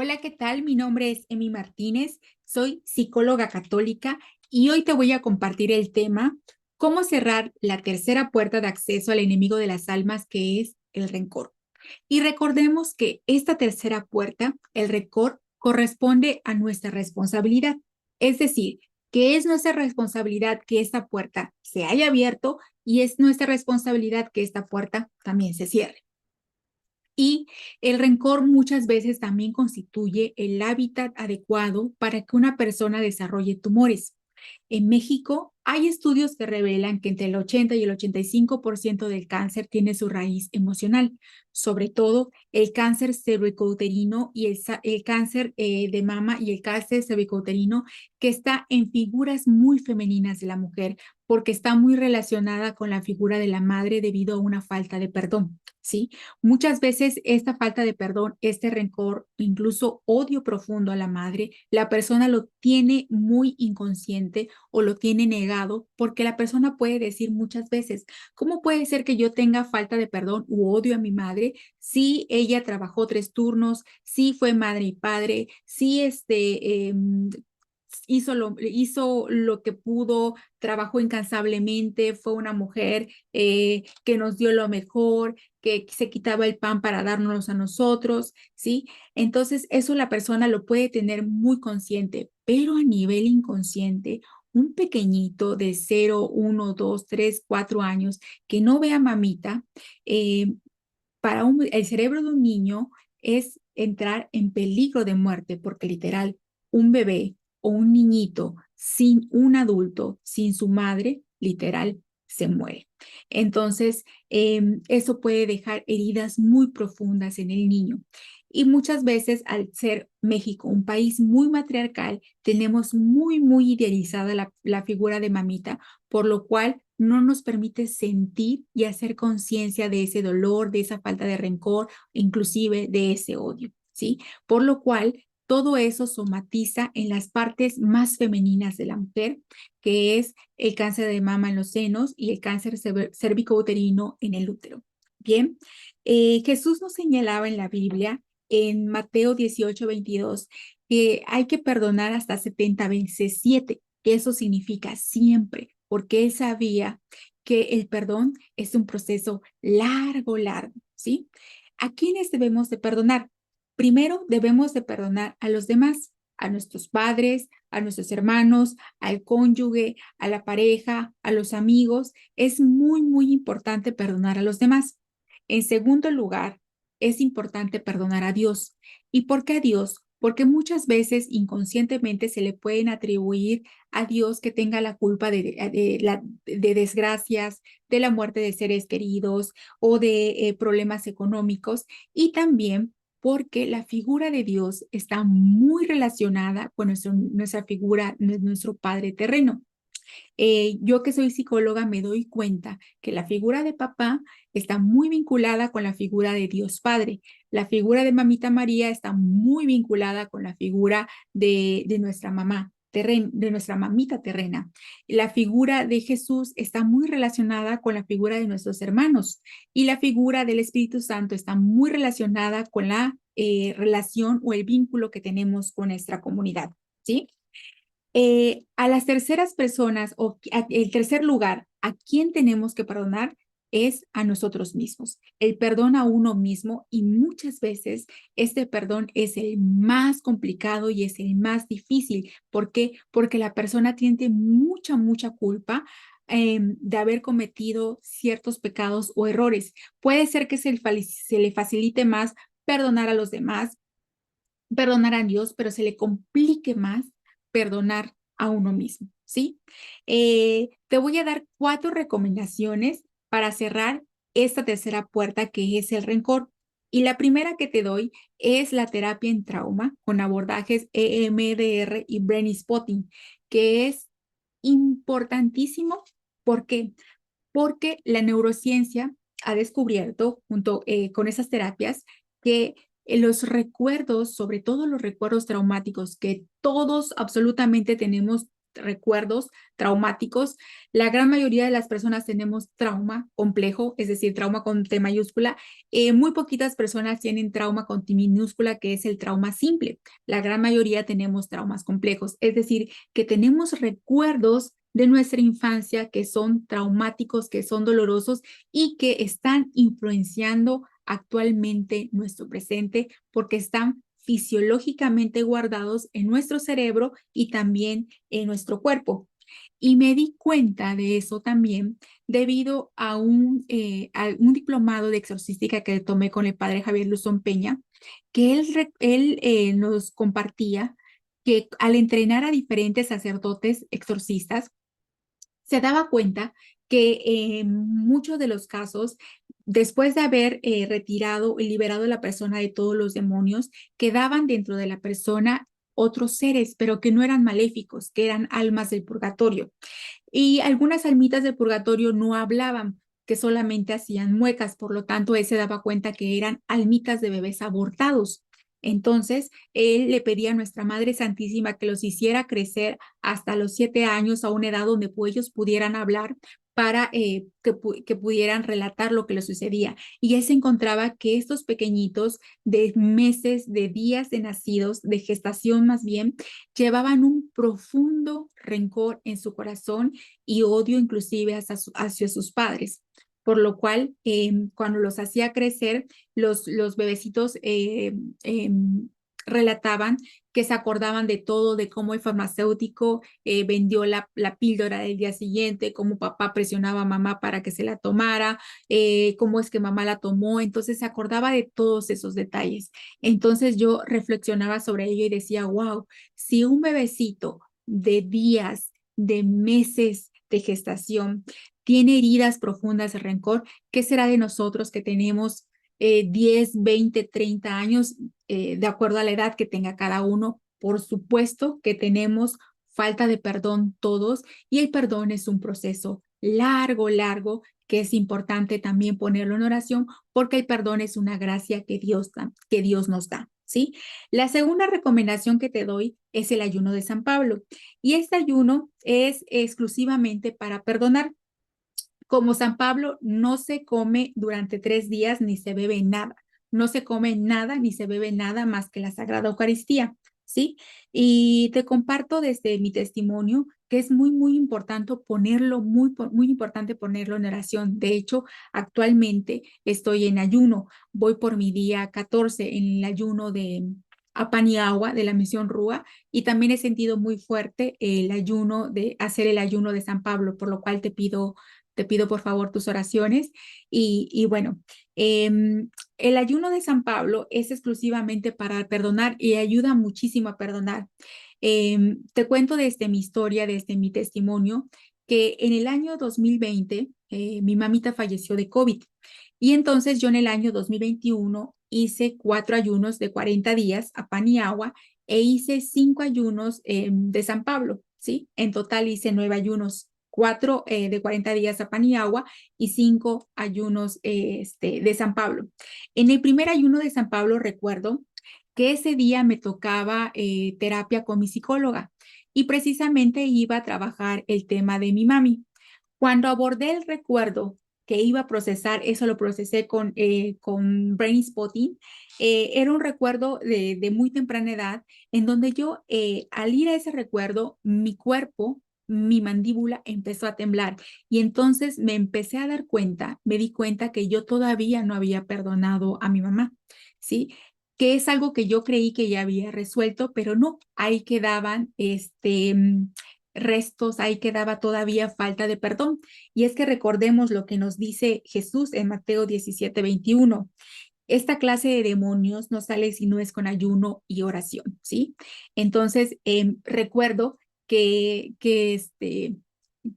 Hola, ¿qué tal? Mi nombre es Emi Martínez, soy psicóloga católica y hoy te voy a compartir el tema, cómo cerrar la tercera puerta de acceso al enemigo de las almas, que es el rencor. Y recordemos que esta tercera puerta, el rencor, corresponde a nuestra responsabilidad. Es decir, que es nuestra responsabilidad que esta puerta se haya abierto y es nuestra responsabilidad que esta puerta también se cierre. Y el rencor muchas veces también constituye el hábitat adecuado para que una persona desarrolle tumores. En México hay estudios que revelan que entre el 80 y el 85% del cáncer tiene su raíz emocional, sobre todo el cáncer cervicouterino y el cáncer de mama y el cáncer cervicouterino, que está en figuras muy femeninas de la mujer, porque está muy relacionada con la figura de la madre debido a una falta de perdón. ¿Sí? Muchas veces esta falta de perdón, este rencor, incluso odio profundo a la madre, la persona lo tiene muy inconsciente o lo tiene negado, porque la persona puede decir muchas veces, ¿cómo puede ser que yo tenga falta de perdón u odio a mi madre si ella trabajó 3 turnos, si fue madre y padre, si hizo lo que pudo, trabajó incansablemente, fue una mujer que nos dio lo mejor, que se quitaba el pan para darnos a nosotros, ¿sí? Entonces, eso la persona lo puede tener muy consciente, pero a nivel inconsciente, un pequeñito de 0, 1, 2, 3, 4 años que no vea mamita, eh, el cerebro de un niño es entrar en peligro de muerte, porque literal, un bebé o un niñito sin un adulto, sin su madre, literal, se muere. Entonces, eso puede dejar heridas muy profundas en el niño. Y muchas veces, al ser México un país muy matriarcal, tenemos muy idealizada la figura de mamita, por lo cual no nos permite sentir y hacer conciencia de ese dolor, de esa falta de rencor, inclusive de ese odio, ¿sí? Por lo cual, todo eso somatiza en las partes más femeninas de la mujer, que es el cáncer de mama en los senos y el cáncer cervicouterino en el útero. Bien, Jesús nos señalaba en la Biblia, en Mateo 18:22, que hay que perdonar hasta 70 veces 7, que eso significa siempre, porque él sabía que el perdón es un proceso largo, ¿sí? ¿A quiénes debemos de perdonar? Primero, debemos de perdonar a los demás, a nuestros padres, a nuestros hermanos, al cónyuge, a la pareja, a los amigos. Es muy importante perdonar a los demás. En segundo lugar, es importante perdonar a Dios. ¿Y por qué a Dios? Porque muchas veces inconscientemente se le pueden atribuir a Dios que tenga la culpa de desgracias, de la muerte de seres queridos o de problemas económicos, y también porque la figura de Dios está muy relacionada con nuestra figura, nuestro Padre terreno. Yo que soy psicóloga me doy cuenta que la figura de papá está muy vinculada con la figura de Dios Padre. La figura de Mamita María está muy vinculada con la figura de nuestra mamá. De nuestra mamita terrena. La figura de Jesús está muy relacionada con la figura de nuestros hermanos, y la figura del Espíritu Santo está muy relacionada con la relación o el vínculo que tenemos con nuestra comunidad, ¿sí? A las terceras personas o el tercer lugar, a quien tenemos que perdonar es a nosotros mismos. El perdón a uno mismo, y muchas veces este perdón es el más complicado y es el más difícil. ¿Por qué? Porque la persona tiene mucha culpa de haber cometido ciertos pecados o errores. Puede ser que se le facilite más perdonar a los demás, perdonar a Dios, pero se le complique más perdonar a uno mismo, ¿sí? Te voy a dar 4 recomendaciones para cerrar esta tercera puerta, que es el rencor. Y la primera que te doy es la terapia en trauma con abordajes EMDR y Brain Spotting, que es importantísimo. ¿Por qué? Porque la neurociencia ha descubierto, junto con esas terapias, que los recuerdos, sobre todo los recuerdos traumáticos que todos absolutamente tenemos recuerdos traumáticos. La gran mayoría de las personas tenemos trauma complejo, es decir, trauma con T mayúscula. Muy poquitas personas tienen trauma con T minúscula, que es el trauma simple. La gran mayoría tenemos traumas complejos, es decir, que tenemos recuerdos de nuestra infancia que son traumáticos, que son dolorosos y que están influenciando actualmente nuestro presente porque están fisiológicamente guardados en nuestro cerebro y también en nuestro cuerpo. Y me di cuenta de eso también debido a un diplomado de exorcística que tomé con el padre Javier Luzón Peña, que él nos compartía que al entrenar a diferentes sacerdotes exorcistas, se daba cuenta que en muchos de los casos, después de haber retirado y liberado a la persona de todos los demonios, quedaban dentro de la persona otros seres, pero que no eran maléficos, que eran almas del purgatorio. Y algunas almitas del purgatorio no hablaban, que solamente hacían muecas, por lo tanto, él se daba cuenta que eran almitas de bebés abortados. Entonces, él le pedía a nuestra Madre Santísima que los hiciera crecer hasta los 7 años, a una edad donde ellos pudieran hablar para que pudieran relatar lo que les sucedía. Y él se encontraba que estos pequeñitos de meses, de días de nacidos, de gestación más bien, llevaban un profundo rencor en su corazón y odio inclusive hacia sus padres. Por lo cual, cuando los hacía crecer, los bebecitos relataban que se acordaban de todo, de cómo el farmacéutico vendió la píldora del día siguiente, cómo papá presionaba a mamá para que se la tomara, cómo es que mamá la tomó. Entonces se acordaba de todos esos detalles. Entonces yo reflexionaba sobre ello y decía, wow, si un bebecito de días, de meses de gestación, tiene heridas profundas de rencor, ¿qué será de nosotros que tenemos 10, 20, 30 años, de acuerdo a la edad que tenga cada uno? Por supuesto que tenemos falta de perdón todos y el perdón es un proceso largo, largo, que es importante también ponerlo en oración porque el perdón es una gracia que Dios nos da, ¿sí? La segunda recomendación que te doy es el ayuno de San Pablo y este ayuno es exclusivamente para perdonar. Como San Pablo, no se come durante 3 días ni se bebe nada. No se come nada ni se bebe nada más que la Sagrada Eucaristía, ¿sí? Y te comparto desde mi testimonio que es muy, muy importante muy importante ponerlo en oración. De hecho, actualmente estoy en ayuno. Voy por mi día 14 en el ayuno de Apaniagua de la misión Rúa y también he sentido muy fuerte el ayuno de hacer el ayuno de San Pablo, por lo cual te pido por favor tus oraciones. Y bueno, el ayuno de San Pablo es exclusivamente para perdonar y ayuda muchísimo a perdonar. Te cuento desde mi historia, desde mi testimonio, que en el año 2020 mi mamita falleció de COVID. Y entonces yo en el año 2021 hice 4 ayunos de 40 días a pan y agua e hice 5 ayunos de San Pablo, ¿sí? En total hice 9 ayunos, 4 de 40 días a pan y agua y 5 ayunos de San Pablo. En el primer ayuno de San Pablo recuerdo que ese día me tocaba terapia con mi psicóloga y precisamente iba a trabajar el tema de mi mami. Cuando abordé el recuerdo que iba a procesar, eso lo procesé con Brain Spotting, era un recuerdo de muy temprana edad, en donde yo, al ir a ese recuerdo, mi cuerpo, mi mandíbula empezó a temblar y entonces me empecé a dar cuenta, me di cuenta que yo todavía no había perdonado a mi mamá, ¿sí? Que es algo que yo creí que ya había resuelto, pero no, ahí quedaban restos, ahí quedaba todavía falta de perdón. Y es que recordemos lo que nos dice Jesús en Mateo 17:21. Esta clase de demonios no sale si no es con ayuno y oración, ¿sí? Entonces, recuerdo que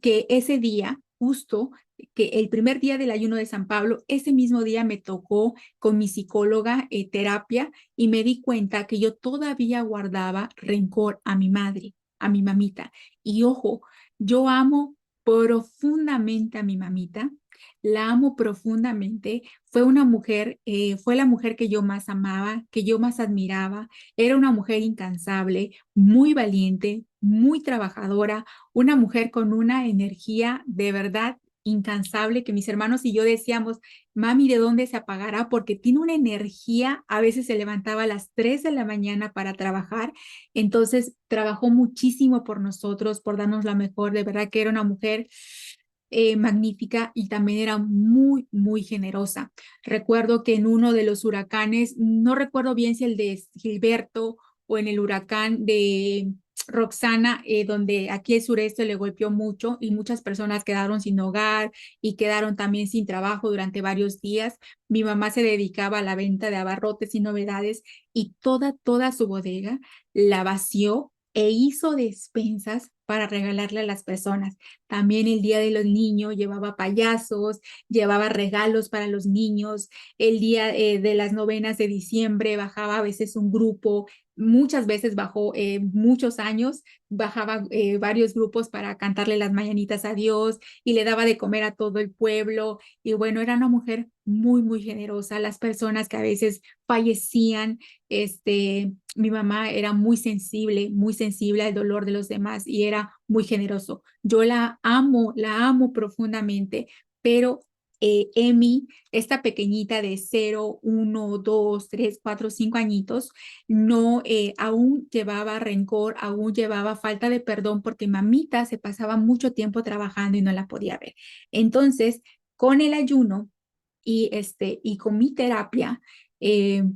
ese día, justo que el primer día del ayuno de San Pablo, ese mismo día me tocó con mi psicóloga terapia y me di cuenta que yo todavía guardaba rencor a mi madre, a mi mamita. Y ojo, yo amo profundamente a mi mamita, la amo profundamente. Fue una mujer, fue la mujer que yo más amaba, que yo más admiraba. Era una mujer incansable, muy valiente, muy trabajadora, una mujer con una energía de verdad incansable que mis hermanos y yo decíamos, mami, ¿de dónde se apagará? Porque tiene una energía, a veces se levantaba a las 3 de la mañana para trabajar, entonces trabajó muchísimo por nosotros, por darnos la mejor, de verdad que era una mujer magnífica y también era muy, muy generosa. Recuerdo que en uno de los huracanes, no recuerdo bien si el de Gilberto o en el huracán de Roxana, donde aquí el sureste le golpeó mucho y muchas personas quedaron sin hogar y quedaron también sin trabajo durante varios días. Mi mamá se dedicaba a la venta de abarrotes y novedades y toda su bodega la vació e hizo despensas para regalarle a las personas. También el Día de los Niños llevaba payasos, llevaba regalos para los niños. El día de las novenas de diciembre bajaba a veces un grupo, muchas veces bajó muchos años, bajaba varios grupos para cantarle las mañanitas a Dios y le daba de comer a todo el pueblo. Y bueno, era una mujer muy, muy generosa. Las personas que a veces fallecían, mi mamá era muy sensible al dolor de los demás y era muy generoso. Yo la amo profundamente, pero Emi, esta pequeñita de 0, 1, 2, 3, 4, 5 añitos, no, aún llevaba rencor, aún llevaba falta de perdón porque mamita se pasaba mucho tiempo trabajando y no la podía ver. Entonces, con el ayuno y con mi terapia,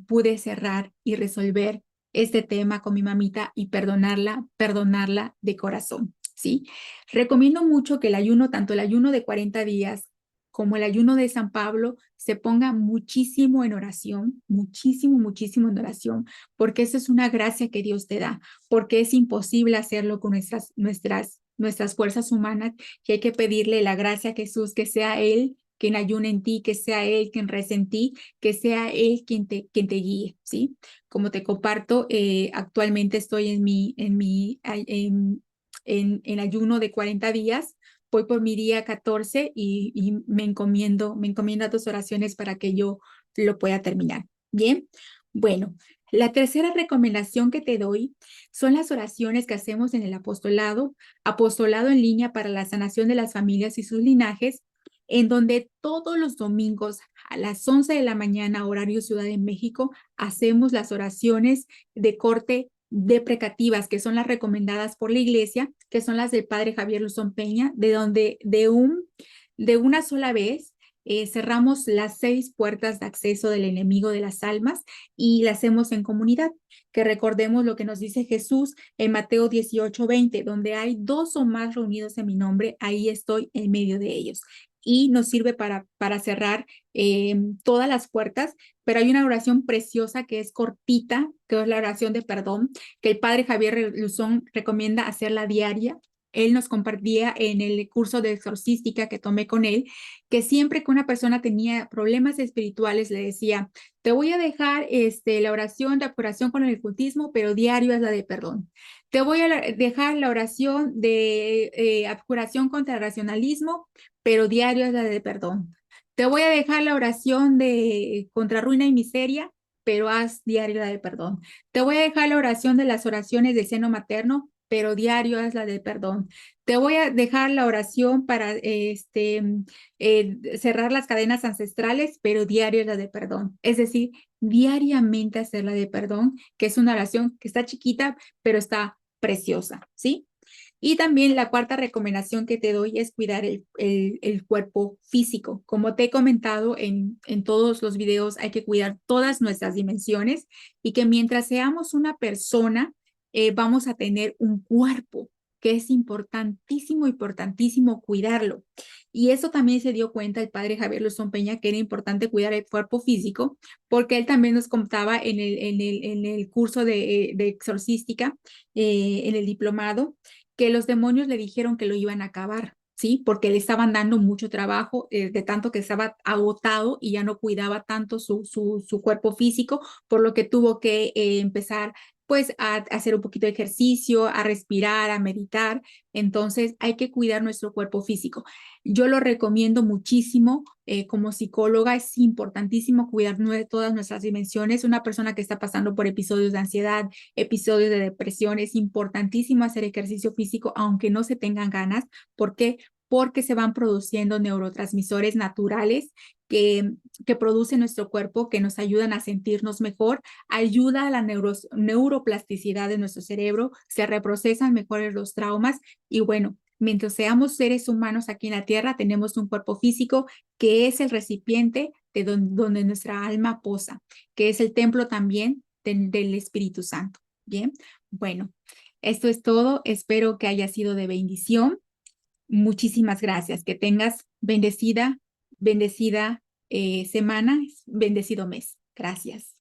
pude cerrar y resolver este tema con mi mamita y perdonarla de corazón, ¿sí? Recomiendo mucho que el ayuno, tanto el ayuno de 40 días como el ayuno de San Pablo, se ponga muchísimo en oración, muchísimo en oración, porque eso es una gracia que Dios te da, porque es imposible hacerlo con nuestras fuerzas humanas y hay que pedirle la gracia a Jesús, que sea Él quien ayune en ti, que sea Él quien reza en ti, que sea Él quien te guíe, ¿sí? Como te comparto, actualmente estoy en ayuno de 40 días, voy por mi día 14 y me encomiendo a tus oraciones para que yo lo pueda terminar. Bien, bueno, la tercera recomendación que te doy son las oraciones que hacemos en el apostolado en línea para la sanación de las familias y sus linajes, en donde todos los domingos a las 11 de la mañana, horario Ciudad de México, hacemos las oraciones de corte deprecativas, que son las recomendadas por la iglesia, que son las del padre Javier Luzón Peña, de donde de una sola vez cerramos las 6 puertas de acceso del enemigo de las almas y la hacemos en comunidad. Que recordemos lo que nos dice Jesús en Mateo 18:20, donde hay 2 o más reunidos en mi nombre, ahí estoy en medio de ellos. Y nos sirve para cerrar todas las puertas, pero hay una oración preciosa que es cortita, que es la oración de perdón, que el padre Javier Luzón recomienda hacerla diaria. Él nos compartía en el curso de exorcística que tomé con él, que siempre que una persona tenía problemas espirituales le decía, te voy a dejar la oración de apuración con el ocultismo, pero diario es la de perdón. Te voy a dejar la oración de abjuración contra el racionalismo, pero diario es la de perdón. Te voy a dejar la oración de contra ruina y miseria, pero haz diario la de perdón. Te voy a dejar la oración de las oraciones del seno materno, pero diario haz la de perdón. Te voy a dejar la oración para cerrar las cadenas ancestrales, pero diario es la de perdón. Es decir, diariamente hacer la de perdón, que es una oración que está chiquita, pero está preciosa, ¿sí? Y también la cuarta recomendación que te doy es cuidar el cuerpo físico. Como te he comentado en todos los videos, hay que cuidar todas nuestras dimensiones y que mientras seamos una persona, vamos a tener un cuerpo que es importantísimo cuidarlo. Y eso también se dio cuenta el padre Javier Luzón Peña, que era importante cuidar el cuerpo físico, porque él también nos contaba en el curso de exorcística, en el diplomado, que los demonios le dijeron que lo iban a acabar, ¿sí? Porque le estaban dando mucho trabajo, de tanto que estaba agotado y ya no cuidaba tanto su cuerpo físico, por lo que tuvo que empezar pues a hacer un poquito de ejercicio, a respirar, a meditar. Entonces hay que cuidar nuestro cuerpo físico. Yo lo recomiendo muchísimo. Como psicóloga es importantísimo cuidar todas nuestras dimensiones. Una persona que está pasando por episodios de ansiedad, episodios de depresión, es importantísimo hacer ejercicio físico, aunque no se tengan ganas. ¿Por qué? Porque se van produciendo neurotransmisores naturales que produce nuestro cuerpo, que nos ayudan a sentirnos mejor, ayuda a la neuroplasticidad de nuestro cerebro, se reprocesan mejor los traumas y bueno, mientras seamos seres humanos aquí en la Tierra, tenemos un cuerpo físico que es el recipiente de donde nuestra alma posa, que es el templo también del Espíritu Santo. Bien, bueno, esto es todo. Espero que haya sido de bendición. Muchísimas gracias. Que tengas bendecida semana, bendecido mes. Gracias.